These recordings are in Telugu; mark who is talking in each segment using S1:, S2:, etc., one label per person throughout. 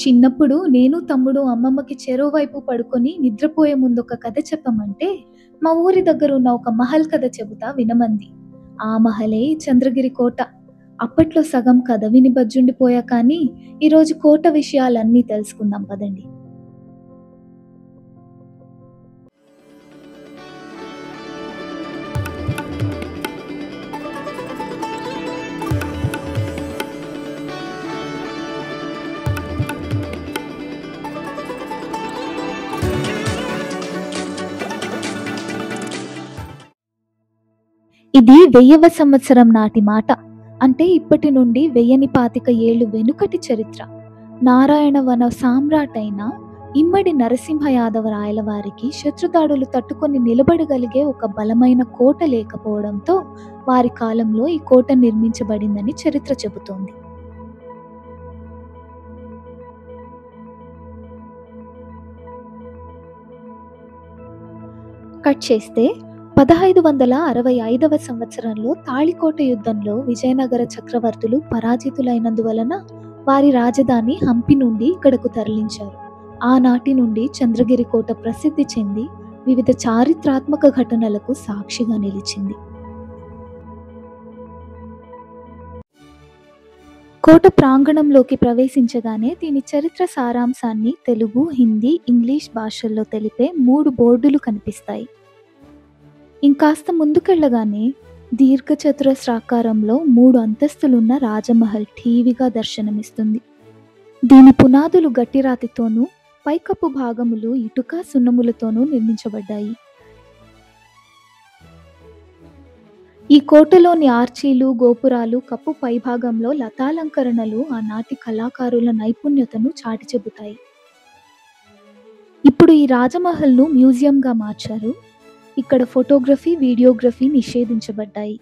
S1: చిన్నప్పుడు నేను, తమ్ముడు అమ్మమ్మకి చెరో వైపు పడుకొని నిద్రపోయే ముందు ఒక కథ చెప్పమంటే, మా ఊరి దగ్గరున్న ఒక మహల్ కథ చెబుతా వినమంది. ఆ మహలే చంద్రగిరి కోట. అప్పట్లో సగం కథ విని బజ్జుండిపోయా కానీ, ఈరోజు కోట విషయాలన్నీ తెలుసుకుందాం పదండి. ఇది 1000వ సంవత్సరం నాటి మాట. అంటే ఇప్పటి నుండి 1025 ఏళ్ళు వెనుకటి చరిత్ర. నారాయణవన సామ్రాటైన ఇమ్మడి నరసింహ యాదవ రాయల వారికి శత్రుదాడులు తట్టుకొని నిలబడగలిగే ఒక బలమైన కోట లేకపోవడంతో వారి కాలంలో ఈ కోట నిర్మించబడిందని చరిత్ర చెబుతోంది. కట్ చేస్తే 1565వ సంవత్సరంలో తాళికోట యుద్ధంలో విజయనగర చక్రవర్తులు పరాజితులైనందువలన వారి రాజధాని హంపి నుండి ఇక్కడకు తరలించారు. ఆనాటి నుండి చంద్రగిరి కోట ప్రసిద్ధి చెంది వివిధ చారిత్రాత్మక ఘటనలకు సాక్షిగా నిలిచింది. కోట ప్రాంగణంలోకి ప్రవేశించగానే దీని చరిత్ర సారాంశాన్ని తెలుగు, హిందీ, ఇంగ్లీష్ భాషల్లో తెలిపే 3 బోర్డులు కనిపిస్తాయి. ఇంకాస్త ముందుకెళ్లగానే దీర్ఘచతురస్రాకారంలో 3 అంతస్తులున్న రాజమహల్ ఠీవిగా దర్శనమిస్తుంది. దీని పునాదులు గట్టిరాతితోనూ, పైకప్పు భాగములు ఇటుక, సున్నములతోనూ నిర్మించబడ్డాయి. ఈ కోటలోని ఆర్చీలు, గోపురాలు, కప్పు పైభాగంలో లతాలంకరణలు ఆనాటి కళాకారుల నైపుణ్యతను చాటి చెబుతాయి. ఇప్పుడు ఈ రాజమహల్ను మ్యూజియంగా మార్చారు. ఇక్కడ ఫోటోగ్రఫీ, వీడియోగ్రఫీ నిషేధించబడ్డాయి.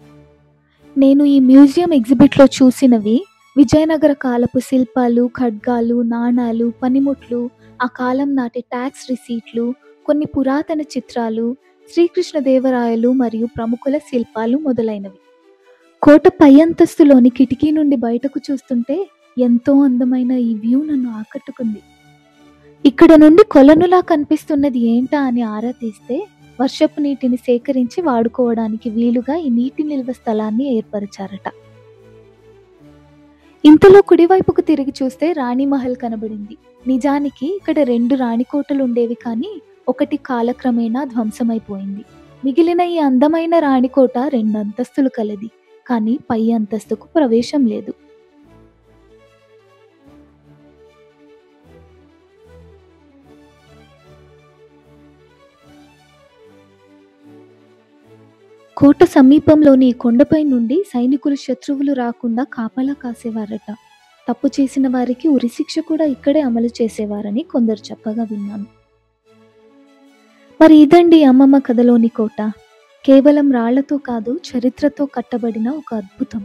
S1: నేను ఈ మ్యూజియం ఎగ్జిబిట్లో చూసినవి విజయనగర కాలపు శిల్పాలు, ఖడ్గాలు, నాణాలు, పనిముట్లు, ఆ కాలం నాటి ట్యాక్స్ రిసీట్లు, కొన్ని పురాతన చిత్రాలు, శ్రీకృష్ణదేవరాయలు మరియు ప్రముఖుల శిల్పాలు మొదలైనవి. కోట పై అంతస్తులోని కిటికీ నుండి బయటకు చూస్తుంటే ఎంతో అందమైన ఈ వ్యూ నన్ను ఆకట్టుకుంది. ఇక్కడ నుండి కొలనులా కనిపిస్తున్నది ఏంటా అని ఆరా తీస్తే వర్షపు నీటిని సేకరించి వాడుకోవడానికి వీలుగా ఈ నీటి నిల్వ స్థలాన్ని ఏర్పరిచారట. ఇంతలో కుడివైపుకు తిరిగి చూస్తే రాణిమహల్ కనబడింది. నిజానికి ఇక్కడ 2 రాణికోటలుండేవి కానీ ఒకటి కాలక్రమేణా ధ్వంసమైపోయింది. మిగిలిన ఈ అందమైన రాణికోట 2 అంతస్తులు కలది. కానీ పై అంతస్తుకు ప్రవేశం లేదు. కోట సమీపంలోని కొండపై నుండి సైనికులు శత్రువులు రాకుండా కాపలా కాసేవారట. తప్పు చేసిన వారికి ఉరిశిక్ష కూడా ఇక్కడే అమలు చేసేవారని కొందరు చెప్పగా విన్నాను. మరి ఇదండి అమ్మమ్మ కథలోని కోట. కేవలం రాళ్లతో కాదు, చరిత్రతో కట్టబడిన ఒక అద్భుతం.